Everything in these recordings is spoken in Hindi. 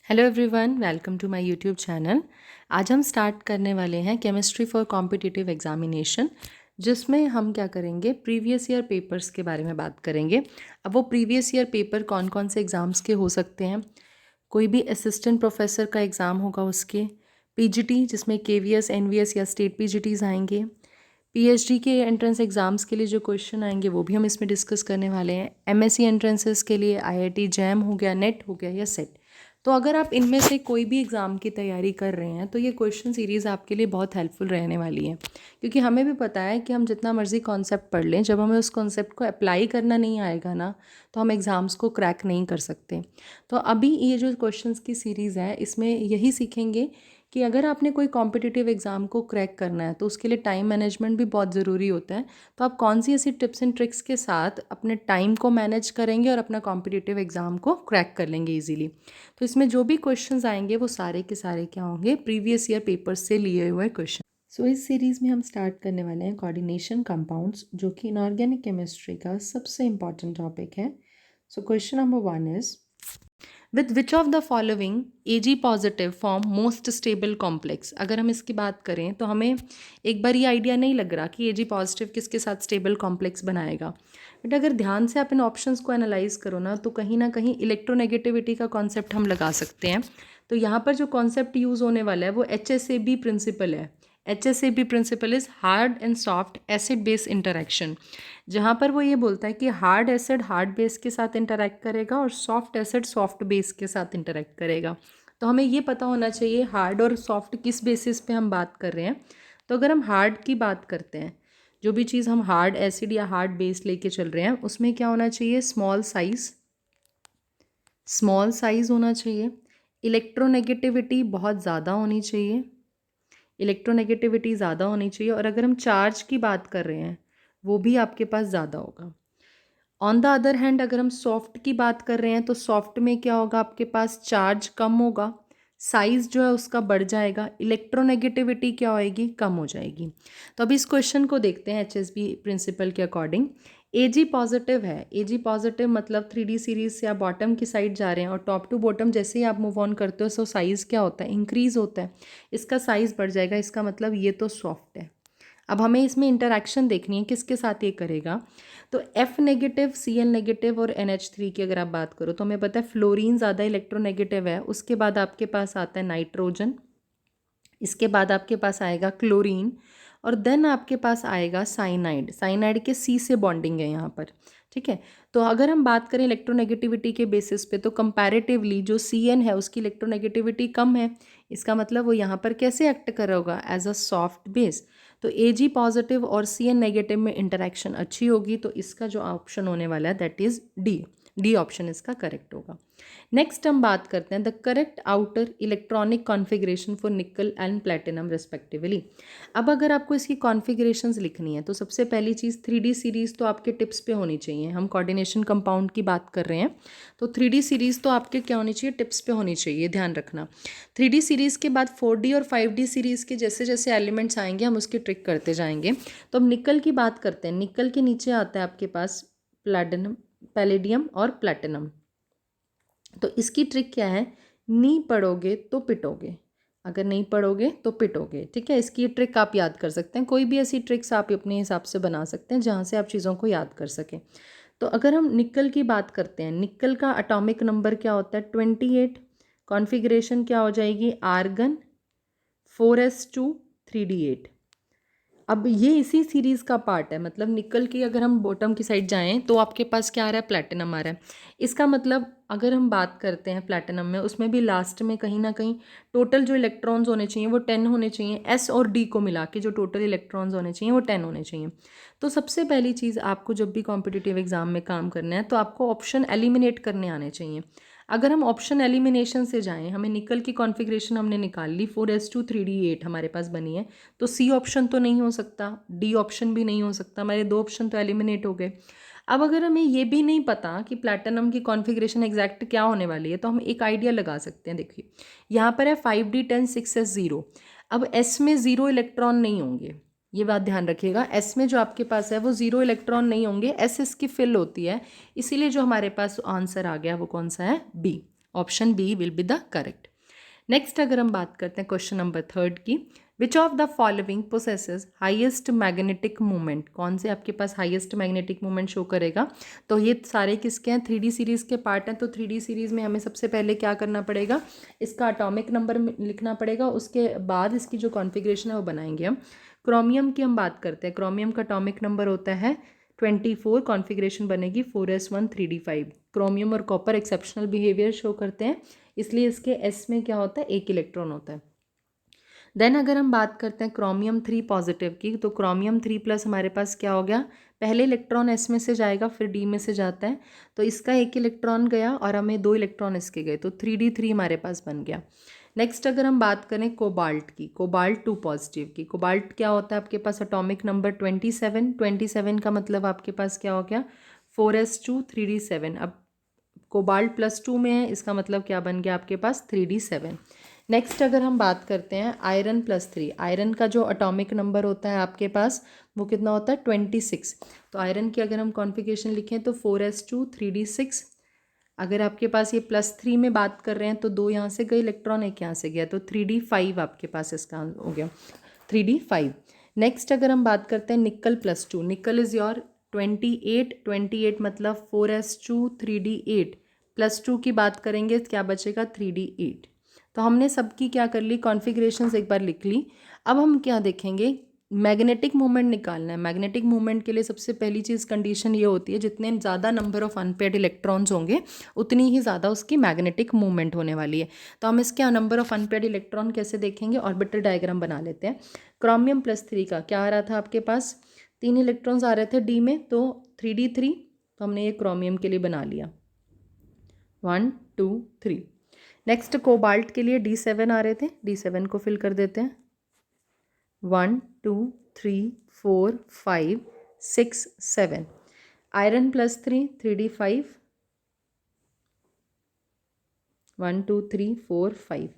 Hello everyone, welcome to my YouTube channel. आज हम स्टार्ट करने वाले हैं केमिस्ट्री फॉर कॉम्पिटिटिव एग्जामिनेशन, जिसमें हम क्या करेंगे, प्रीवियस ईयर पेपर्स के बारे में बात करेंगे। अब वो प्रीवियस ईयर पेपर कौन कौन से एग्ज़ाम्स के हो सकते हैं। कोई भी असिस्टेंट प्रोफेसर का एग्ज़ाम होगा, उसके पीजीटी जिसमें केवीएस एनवीएस या स्टेट पीजीटीज आएंगे। पीएचडी के एंट्रेंस एग्ज़ाम्स के लिए जो क्वेश्चन आएंगे वो भी हम इसमें डिस्कस करने वाले हैं। एमएससी एंट्रेंसेस के लिए आईआईटी जैम हो गया, नेट हो गया या सेट। तो अगर आप इनमें से कोई भी एग्ज़ाम की तैयारी कर रहे हैं तो ये क्वेश्चन सीरीज़ आपके लिए बहुत हेल्पफुल रहने वाली है, क्योंकि हमें भी पता है कि हम जितना मर्ज़ी कॉन्सेप्ट पढ़ लें, जब हमें उस कॉन्सेप्ट को अप्लाई करना नहीं आएगा ना, तो हम एग्ज़ाम्स को क्रैक नहीं कर सकते। तो अभी ये जो क्वेश्चंस की सीरीज़ है, इसमें यही सीखेंगे कि अगर आपने कोई कॉम्पिटिटिव एग्ज़ाम को क्रैक करना है तो उसके लिए टाइम मैनेजमेंट भी बहुत ज़रूरी होता है। तो आप कौन सी ऐसी टिप्स एंड ट्रिक्स के साथ अपने टाइम को मैनेज करेंगे और अपना कॉम्पिटिटिव एग्ज़ाम को क्रैक कर लेंगे ईजीली। तो इसमें जो भी क्वेश्चंस आएंगे वो सारे के सारे क्या होंगे, प्रीवियस ईयर पेपर्स से लिए हुए क्वेश्चन। सो इस सीरीज़ में हम स्टार्ट करने वाले हैं कोऑर्डिनेशन कंपाउंड्स, जो कि इनऑर्गेनिक केमिस्ट्री का सबसे इंपॉर्टेंट टॉपिक है। So question number 1 is, with which of the following AG positive form most stable complex. अगर हम इसकी बात करें तो हमें एक बार ये आइडिया नहीं लग रहा कि एजी पॉजिटिव किसके साथ स्टेबल कॉम्प्लेक्स बनाएगा, बट अगर ध्यान से आप इन ऑप्शंस को एनालाइज करो ना कहीं इलेक्ट्रोनेगेटिविटी का कॉन्सेप्ट हम लगा सकते हैं। तो यहाँ पर जो कॉन्सेप्ट यूज़ होने वाला है वो HSAB प्रिंसिपल है। HSAB principle is hard and soft acid base interaction, जहाँ पर वो ये बोलता है कि हार्ड एसिड हार्ड बेस के साथ इंटरेक्ट करेगा और सॉफ्ट एसिड सॉफ्ट बेस के साथ इंटरेक्ट करेगा। तो हमें ये पता होना चाहिए हार्ड और सॉफ्ट किस बेसिस पे हम बात कर रहे हैं। तो अगर हम हार्ड की बात करते हैं, जो भी चीज़ हम हार्ड एसिड या हार्ड बेस लेके चल रहे हैं, उसमें क्या होना चाहिए, स्मॉल साइज़ होना चाहिए। इलेक्ट्रोनेगेटिविटी बहुत ज़्यादा होनी चाहिए, इलेक्ट्रोनेगेटिविटी ज़्यादा होनी चाहिए। और अगर हम चार्ज की बात कर रहे हैं, वो भी आपके पास ज़्यादा होगा। ऑन द अदर हैंड अगर हम सॉफ्ट की बात कर रहे हैं तो सॉफ्ट में क्या होगा, आपके पास चार्ज कम होगा, साइज़ जो है उसका बढ़ जाएगा, इलेक्ट्रोनेगेटिविटी क्या होएगी, कम हो जाएगी। तो अभी इस क्वेश्चन को देखते हैं HSB प्रिंसिपल के अकॉर्डिंग। एजी पॉजिटिव है, एजी पॉजिटिव मतलब 3D सीरीज से आप बॉटम की साइड जा रहे हैं और टॉप टू बॉटम जैसे ही आप मूव ऑन करते हो सो साइज़ क्या होता है, इंक्रीज़ होता है, इसका साइज़ बढ़ जाएगा। इसका मतलब ये तो सॉफ्ट है। अब हमें इसमें इंटरैक्शन देखनी है किसके साथ ये करेगा। तो F नेगेटिव, Cl नेगेटिव और NH3 की अगर आप बात करो तो हमें पता है फ्लोरीन ज़्यादा इलेक्ट्रोनेगेटिव है। उसके बाद आपके पास आता है नाइट्रोजन, इसके बाद आपके पास आएगा क्लोरीन, और देन आपके पास आएगा साइनाइड। साइनाइड के C से बॉन्डिंग है यहाँ पर, ठीक है। तो अगर हम बात करें इलेक्ट्रोनेगेटिविटी के बेसिस पे तो कंपैरेटिवली जो Cn है उसकी इलेक्ट्रोनेगेटिविटी कम है। इसका मतलब वो यहाँ पर कैसे एक्ट कर रहा होगा, एज अ सॉफ्ट बेस। तो Ag पॉजिटिव और Cn नेगेटिव में इंटरेक्शन अच्छी होगी। तो इसका जो ऑप्शन होने वाला है दैट इज़ डी ऑप्शन इसका करेक्ट होगा। नेक्स्ट हम बात करते हैं the correct outer electronic configuration for निकल एंड प्लेटिनम रिस्पेक्टिवली। अब अगर आपको इसकी कॉन्फ़िगरेशंस लिखनी है तो सबसे पहली चीज़ 3D सीरीज़ तो आपके टिप्स पे होनी चाहिए। हम कोऑर्डिनेशन कंपाउंड की बात कर रहे हैं तो 3D सीरीज़ तो आपके क्या होनी चाहिए, टिप्स पे होनी चाहिए, ध्यान रखना। 3D सीरीज़ के बाद 4D और 5D सीरीज़ के जैसे जैसे एलिमेंट्स आएंगे हम उसकी ट्रिक करते जाएंगे। तो अब निकल की बात करते हैं। निकल के नीचे आता है आपके पास प्लैटिनम, पैलेडियम और प्लैटिनम। तो इसकी ट्रिक क्या है, नहीं पढ़ोगे तो पिटोगे, अगर नहीं पढ़ोगे तो पिटोगे, ठीक है। इसकी ट्रिक आप याद कर सकते हैं, कोई भी ऐसी ट्रिक्स आप अपने हिसाब से बना सकते हैं जहाँ से आप चीज़ों को याद कर सकें। तो अगर हम निकल की बात करते हैं, निकल का एटॉमिक नंबर क्या होता है, 28। कॉन्फ़िगरेशन क्या हो जाएगी, आर्गन 4s2 3d8। अब ये इसी सीरीज़ का पार्ट है, मतलब निकल की अगर हम बॉटम की साइड जाएं तो आपके पास क्या आ रहा है, प्लैटिनम आ रहा है। इसका मतलब अगर हम बात करते हैं प्लैटिनम में, उसमें भी लास्ट में कहीं ना कहीं टोटल जो इलेक्ट्रॉन्स होने चाहिए वो 10 होने चाहिए। एस और डी को मिला के जो टोटल इलेक्ट्रॉन्स होने चाहिए वो 10 होने चाहिए। तो सबसे पहली चीज़ आपको जब भी कॉम्पिटिटिव एग्जाम में काम करना है तो आपको ऑप्शन एलिमिनेट करने आने चाहिए। अगर हम ऑप्शन एलिमिनेशन से जाएं, हमें निकल की कॉन्फ़िगरेशन हमने निकाल ली, 4s2 3d8 हमारे पास बनी है, तो सी ऑप्शन तो नहीं हो सकता, डी ऑप्शन भी नहीं हो सकता, हमारे दो ऑप्शन तो एलिमिनेट हो गए। अब अगर हमें ये भी नहीं पता कि प्लैटिनम की कॉन्फ़िगरेशन एग्जैक्ट क्या होने वाली है तो हम एक आइडिया लगा सकते हैं। देखिए यहाँ पर है 5d10 6s0। अब एस में ज़ीरो इलेक्ट्रॉन नहीं होंगे, ये बात ध्यान रखिएगा। एस में जो आपके पास है वो ज़ीरो इलेक्ट्रॉन नहीं होंगे, एस इसकी फिल होती है, इसीलिए जो हमारे पास आंसर आ गया वो कौन सा है, B. Option B will be the correct. Next अगर हम बात करते हैं क्वेश्चन नंबर 3 की, which of the following possesses highest magnetic moment, कौन से आपके पास हाईएस्ट मैग्नेटिक मोमेंट शो करेगा। तो ये सारे किसके हैं, 3D सीरीज़ के पार्ट हैं। तो 3D सीरीज़ में हमें सबसे पहले क्या करना पड़ेगा, इसका एटॉमिक नंबर लिखना पड़ेगा, उसके बाद इसकी जो कॉन्फ़िगरेशन है वो बनाएंगे हम। क्रोमियम की हम बात करते हैं, क्रोमियम का एटॉमिक नंबर होता है 24, कॉन्फ़िगरेशन बनेगी 4s1 3d5। क्रोमियम और कॉपर एक्सेप्शनल बिहेवियर शो करते हैं, इसलिए इसके एस में क्या होता है, एक इलेक्ट्रॉन होता है। देन अगर हम बात करते हैं क्रोमियम 3 पॉजिटिव की, तो क्रोमियम 3 प्लस हमारे पास क्या हो गया, पहले इलेक्ट्रॉन एस में से जाएगा फिर डी में से जाता है, तो इसका एक इलेक्ट्रॉन गया और हमें 2 इलेक्ट्रॉन इसके गए, तो 3d3 हमारे पास बन गया। नेक्स्ट अगर हम बात करें कोबाल्ट की, कोबाल्ट 2 पॉजिटिव की, कोबाल्ट क्या होता है आपके पास एटॉमिक नंबर 27 का मतलब आपके पास क्या हो गया 4s2 3d7। अब कोबाल्ट +2 में है, इसका मतलब क्या बन गया आपके पास 3d7। नेक्स्ट अगर हम बात करते हैं आयरन +3, आयरन का जो एटॉमिक नंबर होता है आपके पास वो कितना होता है 26। तो आयरन की अगर हम कॉन्फ़िगरेशन लिखें तो 4s2 3d6। अगर आपके पास ये +3 में बात कर रहे हैं तो 2 यहाँ से गए इलेक्ट्रॉन, एक यहाँ से गया, तो 3d5 आपके पास इसका हो गया 3d5। नेक्स्ट अगर हम बात करते हैं निकल +2, निकल इज़ योर 28 मतलब 4s2 3d8 +2 की बात करेंगे क्या बचेगा 3d8। तो हमने सबकी क्या कर ली, कॉन्फ़िगरेशंस एक बार लिख ली। अब हम क्या देखेंगे, मैग्नेटिक मोमेंट निकालना है। मैग्नेटिक मोमेंट के लिए सबसे पहली चीज़ कंडीशन ये होती है, जितने ज़्यादा नंबर ऑफ अनपेयर्ड इलेक्ट्रॉन्स होंगे उतनी ही ज़्यादा उसकी मैग्नेटिक मूवमेंट होने वाली है। तो हम इसके नंबर ऑफ अनपेयर्ड इलेक्ट्रॉन कैसे देखेंगे, ऑर्बिटल डायग्राम बना लेते हैं। क्रोमियम +3 का क्या आ रहा था आपके पास, 3 इलेक्ट्रॉन्स आ रहे थे डी में, तो 3d3, तो हमने ये क्रोमियम के लिए बना लिया 1 2 3। नेक्स्ट कोबाल्ट के लिए d7 आ रहे थे, d7 को फिल कर देते हैं 1 2 3 4 5 6 7। Iron +3 3d5 1 2 3 4 5।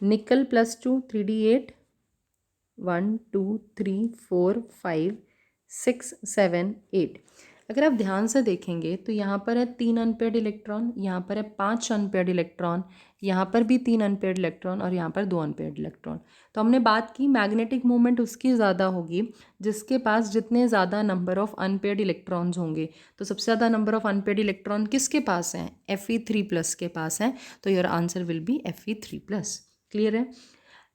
निकल +2 3d8 1 2 3 4 5 6 7 8। अगर आप ध्यान से देखेंगे तो यहाँ पर है 3 अनपेयर्ड इलेक्ट्रॉन, यहाँ पर है 5 अनपेयर्ड इलेक्ट्रॉन, यहाँ पर भी 3 अनपेयर्ड इलेक्ट्रॉन और यहाँ पर 2 अनपेयर्ड इलेक्ट्रॉन। तो हमने बात की मैग्नेटिक मूवमेंट उसकी ज़्यादा होगी जिसके पास जितने ज़्यादा नंबर ऑफ अनपेयर्ड इलेक्ट्रॉन्स होंगे। तो सबसे ज़्यादा नंबर ऑफ अनपेयर्ड इलेक्ट्रॉन किसके पास हैं, Fe3+ के पास हैं, तो your answer will be Fe3+। Clear है।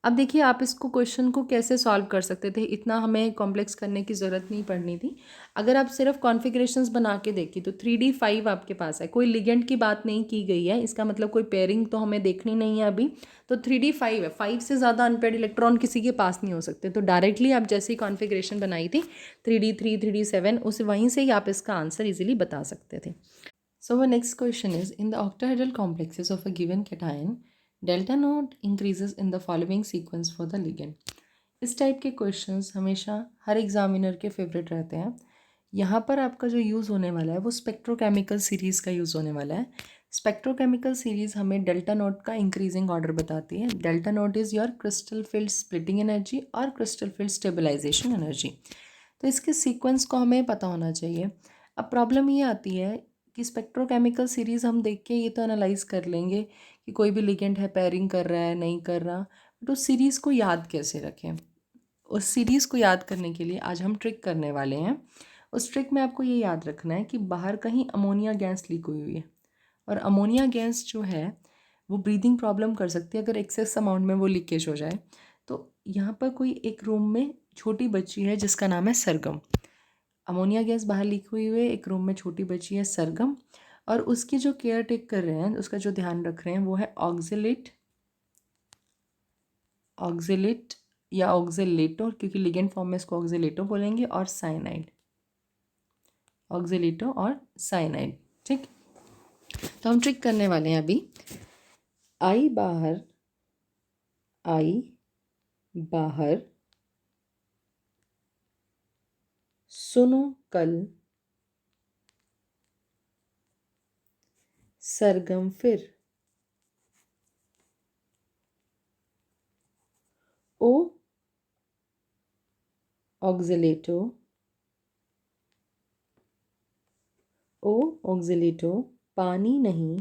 अब देखिए आप इसको क्वेश्चन को कैसे सॉल्व कर सकते थे, इतना हमें कॉम्प्लेक्स करने की ज़रूरत नहीं पड़नी थी। अगर आप सिर्फ कॉन्फ़िगरेशंस बना के देखिए तो 3d5 आपके पास है, कोई लिगेंड की बात नहीं की गई है, इसका मतलब कोई पेयरिंग तो हमें देखनी नहीं है अभी। तो 3d5 है, 5 से ज़्यादा अनपेयर्ड इलेक्ट्रॉन किसी के पास नहीं हो सकते। तो डायरेक्टली आप जैसी कॉन्फ़िगरेशन बनाई थी 3d3 3d7, उस वहीं से ही आप इसका आंसर ईजिली बता सकते थे। So our next question is, in the octahedral complexes of a given cation, delta node increases in the following sequence for the ligand। इस टाइप के क्वेश्चंस हमेशा हर एग्जामिनर के फेवरेट रहते हैं। यहाँ पर आपका जो यूज़ होने वाला है वो स्पेक्ट्रोकेमिकल सीरीज़ का यूज़ होने वाला है। स्पेक्ट्रोकेमिकल सीरीज़ हमें डेल्टा नोड का इंक्रीजिंग ऑर्डर बताती है। Delta node is your crystal field splitting energy और क्रिस्टल फील्ड स्टेबलाइजेशन एनर्जी। तो इसके सीक्वेंस को हमें पता होना चाहिए। अब प्रॉब्लम ये आती है कि स्पेक्ट्रोकेमिकल सीरीज़ हम देख के ये तो एनालाइज कर लेंगे कि कोई भी लिगेंड है पेयरिंग कर रहा है नहीं कर रहा, बट उस सीरीज़ को याद कैसे रखें। उस सीरीज़ को याद करने के लिए आज हम ट्रिक करने वाले हैं। उस ट्रिक में आपको ये याद रखना है कि बाहर कहीं अमोनिया गैस लीक हुई हुई है, और अमोनिया गैस जो है वो ब्रीदिंग प्रॉब्लम कर सकती है अगर एक्सेस अमाउंट में वो लीकेज हो जाए। तो यहाँ पर कोई एक रूम में छोटी बच्ची है जिसका नाम है सरगम। अमोनिया गैस बाहर लीक हुई हुई है, एक रूम में छोटी बच्ची है सरगम, और उसकी जो केयर टेक कर रहे हैं, उसका जो ध्यान रख रहे हैं वो है ऑक्जेलेट, ऑक्जेलेट या ऑक्जेलेटो, क्योंकि लिगेंड फॉर्म में इसको ऑक्जेलेटो बोलेंगे, और साइनाइड, ऑक्जेलेटो और साइनाइड। ठीक, तो हम ट्रिक करने वाले हैं अभी। आई बाहर, आई बाहर, सुनो कल, सरगम फिर, ओ ऑक्जेलेटो, ओ ऑक्जेलेटो, पानी नहीं,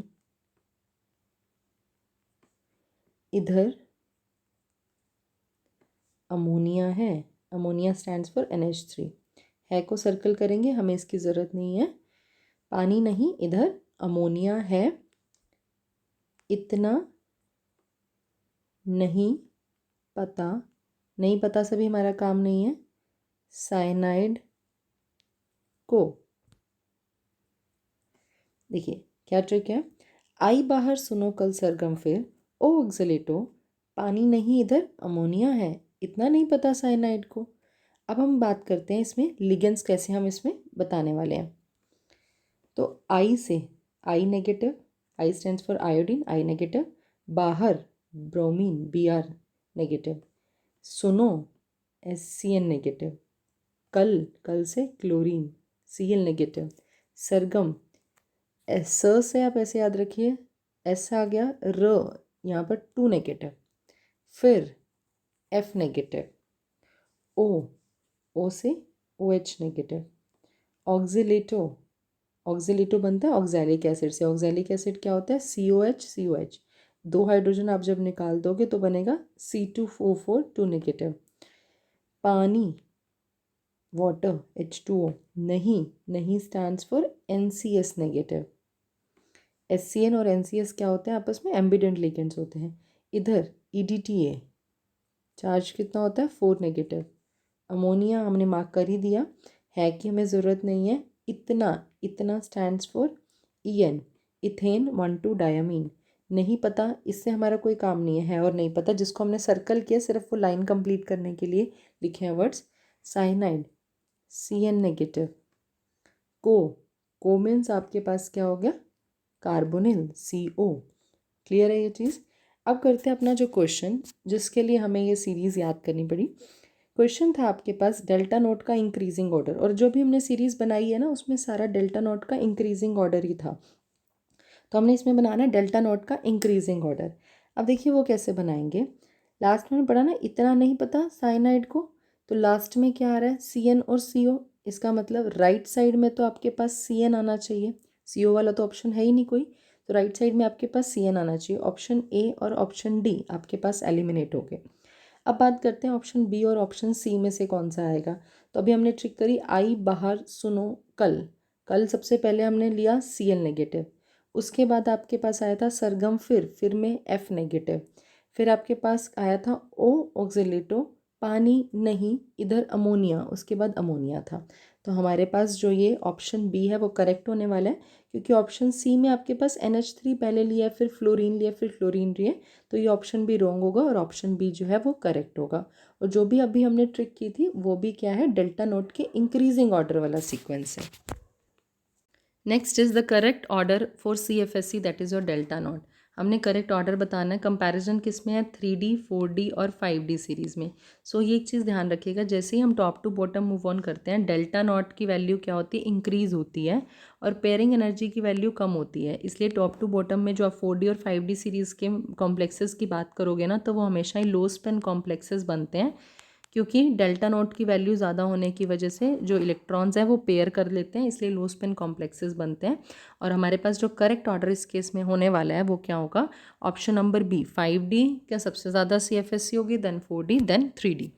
इधर अमोनिया है, अमोनिया स्टैंड्स फॉर NH3, है को सर्कल करेंगे, हमें इसकी ज़रूरत नहीं है। पानी नहीं, इधर अमोनिया है, इतना नहीं पता, नहीं पता से भी हमारा काम नहीं है, साइनाइड को। देखिए क्या ट्रिक है, आई बाहर सुनो कल सरगम फिर, ओ ऑक्सीलेटो, पानी नहीं इधर अमोनिया है, इतना नहीं पता साइनाइड को। अब हम बात करते हैं इसमें लिगेंड्स कैसे हम इसमें बताने वाले हैं। तो आई से, I negative, I stands for iodine, I negative, बाहर ब्रोमीन Br नेगेटिव, सुनो SCN नेगेटिव, कल, कल से क्लोरीन Cl नेगेटिव, सरगम स से आप ऐसे याद रखिए, एस आ गया, र यहाँ पर 2 नेगेटिव, फिर F नेगेटिव, ओ से OH नेगेटिव, ऑक्सीलेटो, ऑक्सीलेटो बनता है ऑक्सैलिक एसिड से, ऑक्सैलिक एसिड क्या होता है COH, 2 हाइड्रोजन आप जब निकाल दोगे तो बनेगा C2O4 2 नेगेटिव, पानी वाटर H2O, नहीं, नहीं stands for NCS negative, SCN और NCS क्या होते हैं आपस में एम्बिडेंट लिगेंड्स होते हैं। इधर EDTA चार्ज कितना होता है 4 नेगेटिव, अमोनिया हमने मार्क कर ही दिया, है कि हमें ज़रूरत नहीं है, इतना, इतना stands for EN, ethane 1,2 diamine, नहीं पता, इससे हमारा कोई काम नहीं है और नहीं पता, जिसको हमने सर्कल किया सिर्फ वो लाइन कंप्लीट करने के लिए लिखे हैं वर्ड्स। साइनाइड CN नेगेटिव, को मीन्स आपके पास क्या हो गया कार्बोनिल CO, क्लियर है ये चीज़। अब करते हैं अपना जो क्वेश्चन, जिसके लिए हमें ये सीरीज़ याद करनी पड़ी। क्वेश्चन था आपके पास डेल्टा नोट का इंक्रीजिंग ऑर्डर, और जो भी हमने सीरीज़ बनाई है ना उसमें सारा डेल्टा नोट का इंक्रीजिंग ऑर्डर ही था, तो हमने इसमें बनाना है डेल्टा नोट का इंक्रीजिंग ऑर्डर। अब देखिए वो कैसे बनाएंगे, लास्ट में पढ़ा ना इतना नहीं पता साइनाइड को, तो लास्ट में क्या आ रहा है CN और CO, इसका मतलब राइट साइड में तो आपके पास CN आना चाहिए, CO वाला तो ऑप्शन है ही नहीं कोई, तो राइट साइड में आपके पास CN आना चाहिए, ऑप्शन A और ऑप्शन D आपके पास एलिमिनेट हो गए। अब बात करते हैं ऑप्शन B और ऑप्शन C में से कौन सा आएगा। तो अभी हमने ट्रिक करी, आई बाहर सुनो कल, कल सबसे पहले हमने लिया Cl नेगेटिव, उसके बाद आपके पास आया था सरगम, फिर में F नेगेटिव, फिर आपके पास आया था O ऑक्सीलेटो, पानी नहीं इधर अमोनिया, उसके बाद अमोनिया था। तो हमारे पास जो ये ऑप्शन B है वो करेक्ट होने वाला है, क्योंकि ऑप्शन C में आपके पास NH3 पहले लिया, फिर फ्लोरीन लिया, फिर क्लोरीन लिया, तो ये ऑप्शन B रॉन्ग होगा और ऑप्शन B जो है वो करेक्ट होगा। और जो भी अभी हमने ट्रिक की थी वो भी क्या है, डेल्टा नोट के इंक्रीजिंग ऑर्डर वाला सीक्वेंस है। Next is the correct order for CFSE, that is your delta naught. हमने करेक्ट ऑर्डर बताना है, कंपैरिजन किस में है 3D 4D और 5D सीरीज़ में। सो ये एक चीज़ ध्यान रखिएगा, जैसे ही हम top to bottom move on करते हैं डेल्टा नॉट की वैल्यू क्या होती है इंक्रीज़ होती है और पेयरिंग एनर्जी की वैल्यू कम होती है, इसलिए टॉप टू बॉटम में जो आप 4D और 5D सीरीज़ के कॉम्प्लेक्सेस की बात करोगे ना तो वो हमेशा ही लो स्पिन कॉम्प्लेक्सेस बनते हैं, क्योंकि डेल्टा नोट की वैल्यू ज़्यादा होने की वजह से जो इलेक्ट्रॉन्स हैं वो पेयर कर लेते हैं, इसलिए लो स्पिन कॉम्प्लेक्सेस बनते हैं। और हमारे पास जो करेक्ट ऑर्डर इस केस में होने वाला है वो क्या होगा, ऑप्शन नंबर B 5D क्या सबसे ज़्यादा CFSE होगी, then 4D, then 3D।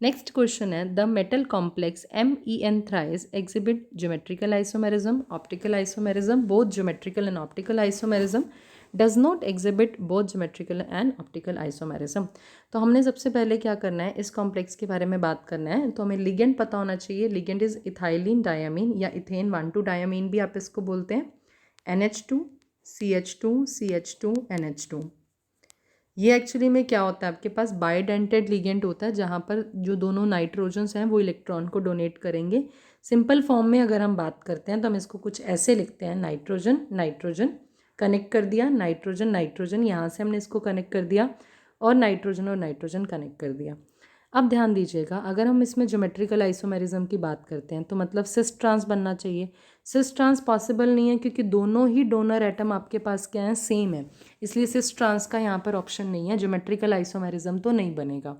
Next question है, the metal complex MEN thrice exhibit geometrical isomerism, optical isomerism, both geometrical and optical isomerism, does not exhibit both geometrical and optical isomerism. तो हमने सबसे पहले क्या करना है, इस कॉम्प्लेक्स के बारे में बात करना है, तो हमें लिगेंड पता होना चाहिए, लिगेंड इज इथाइलिन डायमीन या इथेन 1,2 डायमीन भी आप इसको बोलते हैं, NH2 CH2 CH2 NH2। ये एक्चुअली में क्या होता है, आपके पास बाइडेंटेड लिगेंड होता है जहाँ पर जो दोनों नाइट्रोजन्स हैं वो इलेक्ट्रॉन को डोनेट करेंगे। सिंपल फॉर्म में अगर हम बात करते हैं तो हम इसको कुछ ऐसे लिखते हैं, नाइट्रोजन नाइट्रोजन कनेक्ट कर दिया, नाइट्रोजन नाइट्रोजन यहाँ से हमने इसको कनेक्ट कर दिया और नाइट्रोजन कनेक्ट कर दिया। अब ध्यान दीजिएगा, अगर हम इसमें ज्योमेट्रिकल आइसोमेरिज्म की बात करते हैं तो मतलब सिस ट्रांस बनना चाहिए, सिस ट्रांस पॉसिबल नहीं है क्योंकि दोनों ही डोनर एटम आपके पास क्या है सेम है, इसलिए सिस ट्रांस का यहाँ पर ऑप्शन नहीं है, ज्योमेट्रिकल आइसोमेरिज्म तो नहीं बनेगा।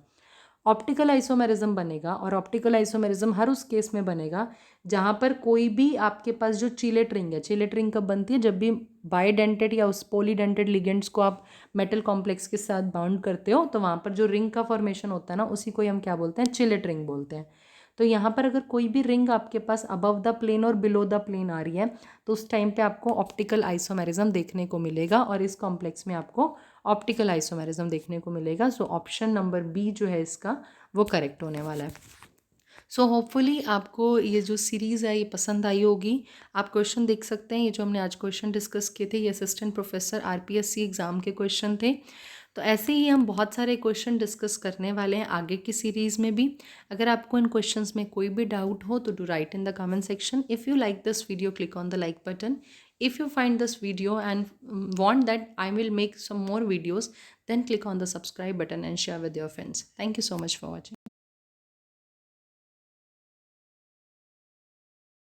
ऑप्टिकल आइसोमेरिज्म बनेगा, और ऑप्टिकल आइसोमेरिज्म हर उस केस में बनेगा जहाँ पर कोई भी आपके पास जो चीलेट रिंग है, चीलेट रिंग कब बनती है, जब भी बाईडेंटेड या उस पॉलीडेंटेड लिगेंड्स को आप मेटल कॉम्प्लेक्स के साथ बाउंड करते हो, तो वहाँ पर जो रिंग का फॉर्मेशन होता है ना, उसी को हम क्या बोलते हैं, चिलेट रिंग बोलते हैं। तो यहाँ पर अगर कोई भी रिंग आपके पास अबव द प्लेन और बिलो द प्लेन आ रही है, तो उस टाइम पे आपको ऑप्टिकल आइसोमेरिज्म देखने को मिलेगा, और इस कॉम्प्लेक्स में आपको ऑप्टिकल आइसोमेरिज्म देखने को मिलेगा। सो ऑप्शन नंबर बी जो है इसका वो करेक्ट होने वाला है। सो होपफुली आपको ये जो सीरीज़ है ये पसंद आई होगी। आप क्वेश्चन देख सकते हैं, ये जो हमने आज क्वेश्चन डिस्कस किए थे ये असिस्टेंट प्रोफेसर RPSC एग्ज़ाम के क्वेश्चन थे। तो ऐसे ही हम बहुत सारे क्वेश्चन डिस्कस करने वाले हैं आगे की सीरीज़ में भी। अगर आपको इन क्वेश्चंस में कोई भी डाउट हो तो do right in the comment section. If you like this video, click on the like button. If you find this video and want that I will make some more videos, then click on the subscribe button and share with your friends. Thank you so much for watching.